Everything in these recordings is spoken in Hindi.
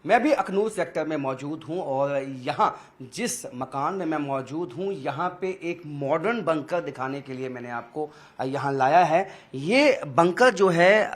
मैं भी अखनूर सेक्टर में मौजूद हूं और यहाँ जिस मकान में मैं मौजूद हूं यहाँ पे एक मॉडर्न बंकर दिखाने के लिए मैंने आपको यहाँ लाया है। ये बंकर जो है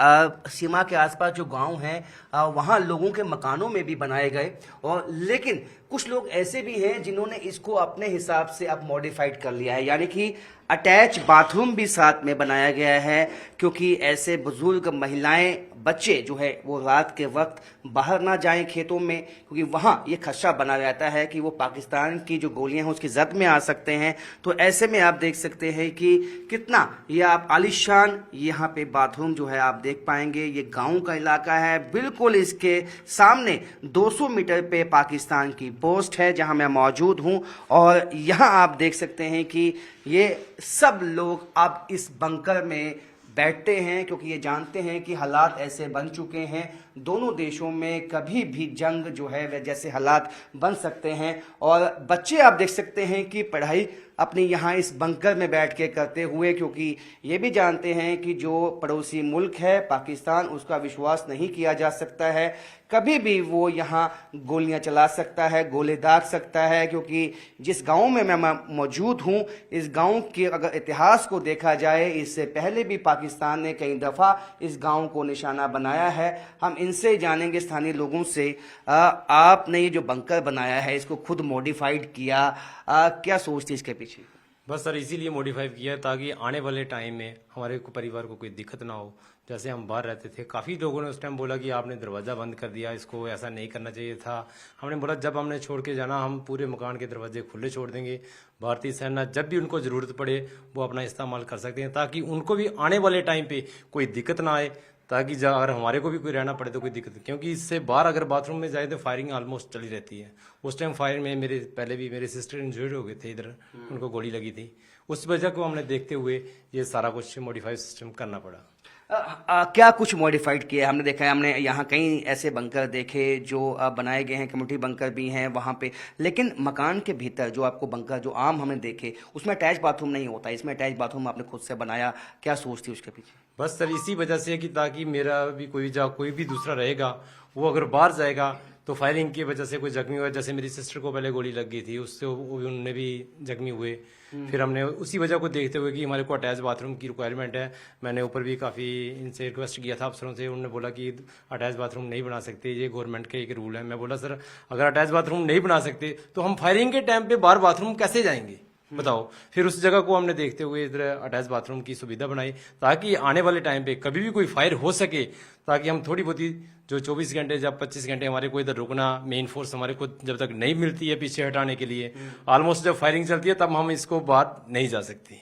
सीमा के आसपास जो गांव हैं वहाँ लोगों के मकानों में भी बनाए गए और लेकिन कुछ लोग ऐसे भी हैं जिन्होंने इसको अपने हिसाब से अब मॉडिफाइड कर लिया है, यानी कि अटैच बाथरूम भी साथ में बनाया गया है, क्योंकि ऐसे बुजुर्ग महिलाएं बच्चे जो है वो रात के वक्त बाहर ना जाएं खेतों में, क्योंकि वहां ये खदशा बना रहता है कि वो पाकिस्तान की जो गोलियां हैं उसकी जद में आ सकते हैं। तो ऐसे में आप देख सकते हैं कि कितना ये आप आलिशान यहाँ पे बाथरूम जो है आप देख पाएंगे। ये गांव का इलाका है, बिल्कुल इसके सामने 200 मीटर पे पाकिस्तान की पोस्ट है जहां मैं मौजूद हूं और यहां आप देख सकते हैं कि ये सब लोग अब इस बंकर में बैठते हैं, क्योंकि ये जानते हैं कि हालात ऐसे बन चुके हैं, दोनों देशों में कभी भी जंग जो है वह जैसे हालात बन सकते हैं। और बच्चे आप देख सकते हैं कि पढ़ाई अपनी यहाँ इस बंकर में बैठ के करते हुए, क्योंकि ये भी जानते हैं कि जो पड़ोसी मुल्क है पाकिस्तान उसका विश्वास नहीं किया जा सकता है, कभी भी वो यहाँ गोलियां चला सकता है, गोले दाग सकता है। क्योंकि जिस गांव में मैं मौजूद हूँ इस गांव के अगर इतिहास को देखा जाए, इससे पहले भी पाकिस्तान ने कई दफ़ा इस गांव को निशाना बनाया है। हम इनसे जानेंगे स्थानीय लोगों से, आपने ये जो बंकर बनाया है इसको खुद मॉडिफाइड किया, क्या सोचते इसके पीछे? बस सर इसीलिए मॉडिफाई किया है ताकि आने वाले टाइम में हमारे परिवार को कोई दिक्कत ना हो। जैसे हम बाहर रहते थे, काफ़ी लोगों ने उस टाइम बोला कि आपने दरवाज़ा बंद कर दिया, इसको ऐसा नहीं करना चाहिए था। हमने बोला जब हमने छोड़ के जाना हम पूरे मकान के दरवाजे खुले छोड़ देंगे, भारतीय सेना जब भी उनको ज़रूरत पड़े वो अपना इस्तेमाल कर सकते हैं, ताकि उनको भी आने वाले टाइम पे कोई दिक्कत ना आए, ताकि अगर हमारे को भी कोई रहना पड़े तो कोई दिक्कत। क्योंकि इससे बाहर अगर बाथरूम में जाए तो फायरिंग ऑलमोस्ट चली रहती है। उस टाइम फायर में पहले भी मेरे सिस्टर इंजर्ड हो गए थे, इधर उनको गोली लगी थी। उस वजह को हमने देखते हुए ये सारा कुछ मॉडिफाइड सिस्टम करना पड़ा। क्या कुछ मॉडिफाइड किया है? हमने देखा है, हमने यहाँ कई ऐसे बंकर देखे जो बनाए गए हैं, कम्युनिटी बंकर भी हैं वहाँ पे, लेकिन मकान के भीतर जो आपको बंकर जो आम हमने देखे उसमें अटैच बाथरूम नहीं होता, इसमें अटैच बाथरूम आपने खुद से बनाया, क्या सोच थी उसके पीछे? बस सर इसी वजह से कि ताकि मेरा भी कोई भी दूसरा रहेगा वो अगर बाहर जाएगा तो फायरिंग की वजह से कोई जख्मी हुआ। जैसे मेरी सिस्टर को पहले गोली लग गई थी, उससे उनने भी जख्मी हुए। फिर हमने उसी वजह को देखते हुए कि हमारे को अटैच बाथरूम की रिक्वायरमेंट है, मैंने ऊपर भी काफ़ी इनसे रिक्वेस्ट किया था अफसरों से। उन्होंने बोला कि अटैच बाथरूम नहीं बना सकते, ये गवर्नमेंट का एक रूल है। मैं बोला सर अगर अटैच बाथरूम नहीं बना सकते तो हम फायरिंग के टाइम पे बाहर बाथरूम कैसे जाएंगे बताओ। फिर उस जगह को हमने देखते हुए इधर अटैच बाथरूम की सुविधा बनाई, ताकि आने वाले टाइम पे कभी भी कोई फायर हो सके, ताकि हम थोड़ी बहुत ही जो 24 घंटे जब 25 घंटे हमारे को इधर रुकना, मेन फोर्स हमारे को जब तक नहीं मिलती है पीछे हटाने के लिए, ऑलमोस्ट जब फायरिंग चलती है तब हम इसको बाहर नहीं जा सकते,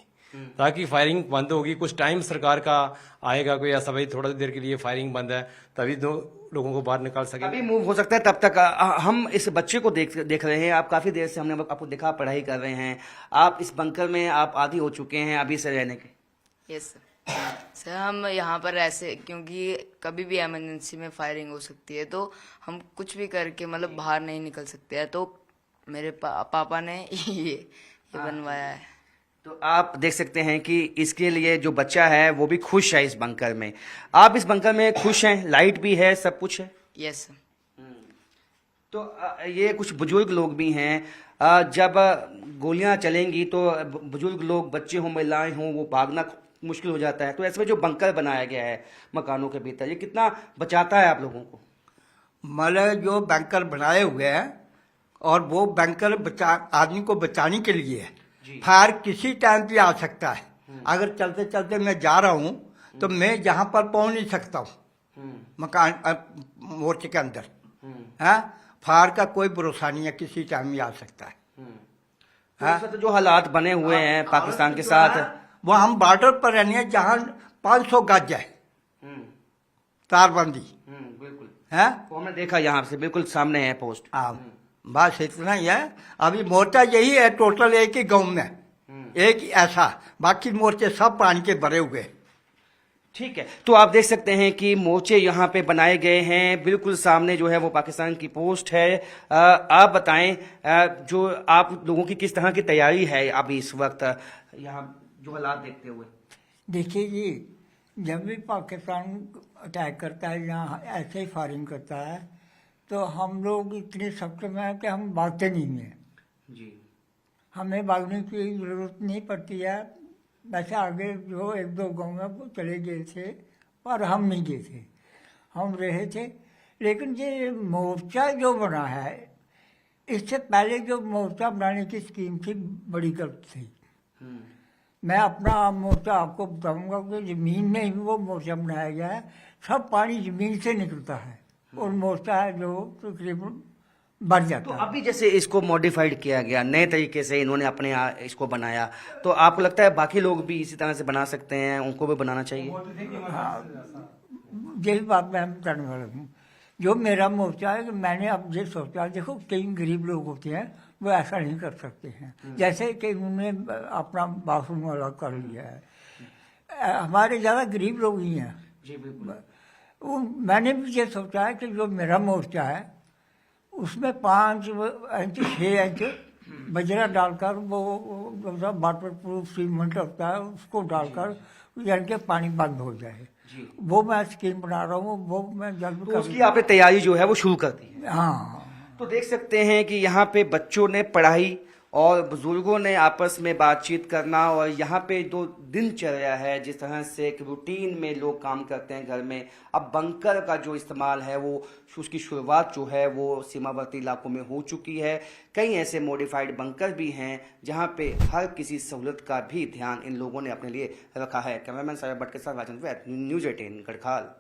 ताकि फायरिंग बंद होगी। कुछ टाइम सरकार का आएगा कोई ऐसा, भाई थोड़ा देर के लिए फायरिंग बंद है, तभी दो लोगों को बाहर निकाल सके। अभी मूव हो सकता है तब तक। हम इस बच्चे को देख रहे हैं, आप काफी देर से हमने आपको देखा पढ़ाई कर रहे हैं, आप इस बंकर में आप आदी हो चुके हैं अभी से रहने के। यस सर हम यहाँ पर ऐसे, क्योंकि कभी भी इमरजेंसी में फायरिंग हो सकती है तो हम कुछ भी करके मतलब बाहर नहीं निकल सकते हैं, तो मेरे पापा ने ये बनवाया है। तो आप देख सकते हैं कि इसके लिए जो बच्चा है वो भी खुश है इस बंकर में। आप इस बंकर में खुश हैं? लाइट भी है, सब कुछ है? यस। तो ये कुछ बुजुर्ग लोग भी हैं, जब गोलियां चलेंगी तो बुजुर्ग लोग, बच्चे हों महिलाएं हों, वो भागना मुश्किल हो जाता है। तो ऐसे में जो बंकर बनाया गया है मकानों के भीतर, ये कितना बचाता है आप लोगों को? मतलब जो बैंकर बनाए हुए हैं और वो बैंकर आदमी को बचाने के लिए है। फायर किसी टाइम पे आ सकता है। अगर चलते चलते मैं जा रहा हूँ तो मैं यहाँ पर पहुंच नहीं सकता हूँ मकान मोर्चे के अंदर है। फायर का कोई भरोसा नहीं है, किसी टाइम में आ सकता है। तो जो हालात बने हुए हैं पाकिस्तान के साथ, वो हम बॉर्डर पर रहने हैं जहाँ 500 गज है तारबंदी बिल्कुल है। तो हमने देखा यहाँ से बिल्कुल सामने है पोस्ट। हाँ बस इतना ही है। अभी मोर्चा यही है टोटल, एक ही गांव में एक ही ऐसा, बाकी मोर्चे सब पानी के भरे हुए। ठीक है, तो आप देख सकते हैं कि मोर्चे यहाँ पे बनाए गए हैं, बिल्कुल सामने जो है वो पाकिस्तान की पोस्ट है। आप बताएं जो आप लोगों की किस तरह की तैयारी है अभी इस वक्त यहाँ जो हालात देखते हुए? देखिए जी, जब भी पाकिस्तान अटैक करता है यहाँ ऐसे ही फायरिंग करता है तो हम लोग इतने सक्षम हैं कि हम भागते नहीं हैं। जी हमें भागने की जरूरत नहीं पड़ती है। वैसे आगे जो एक दो गाँव में वो चले गए थे, पर हम नहीं गए थे, हम रहे थे। लेकिन ये मोर्चा जो बना है, इससे पहले जो मोर्चा बनाने की स्कीम थी बड़ी गलत थी। मैं अपना मोर्चा आपको बताऊंगा कि ज़मीन में ही वो मोर्चा बनाया गया है। सब पानी ज़मीन से निकलता है और मोर्चा है जो तकरीबन बढ़ तो जाता है। अभी जैसे इसको मॉडिफाइड किया गया, नए तरीके से इन्होंने अपने इसको बनाया, तो आपको लगता है बाकी लोग भी इसी तरह से बना सकते हैं, उनको भी बनाना चाहिए? यही बात मैं बताने वाला हूँ। जो मेरा मोर्चा है कि मैंने अब ये सोचा, देखो कई गरीब लोग होते हैं वो ऐसा नहीं कर सकते हैं, जैसे कि उन्होंने अपना बाथरूम वाला कर लिया है। हमारे ज़्यादा गरीब लोग ही हैं। जी बिल्कुल। मैंने भी ये सोचा है कि जो मेरा मोर्चा है उसमें 5 इंच 6 इंच बजरा डालकर वो वाटर प्रूफ सीमेंट होता है उसको डालकर यानी कि पानी बंद हो जाए। वो मैं स्कीम बना रहा हूँ, वो मैं जल्द तो उसकी आपने तैयारी जो है वो शुरू कर दी है। हाँ। तो देख सकते हैं कि यहाँ पे बच्चों ने पढ़ाई और बुजुर्गों ने आपस में बातचीत करना, और यहाँ पे जो दिनचर्या है, जिस तरह से एक रूटीन में लोग काम करते हैं घर में, अब बंकर का जो इस्तेमाल है वो उसकी शुरुआत जो है वो सीमावर्ती इलाकों में हो चुकी है। कई ऐसे मॉडिफाइड बंकर भी हैं जहाँ पे हर किसी सहूलत का भी ध्यान इन लोगों ने अपने लिए रखा है। कैमरामैन साहिब भट्ट के साथ राजन वैद, न्यूज़ 18 गढ़खाल।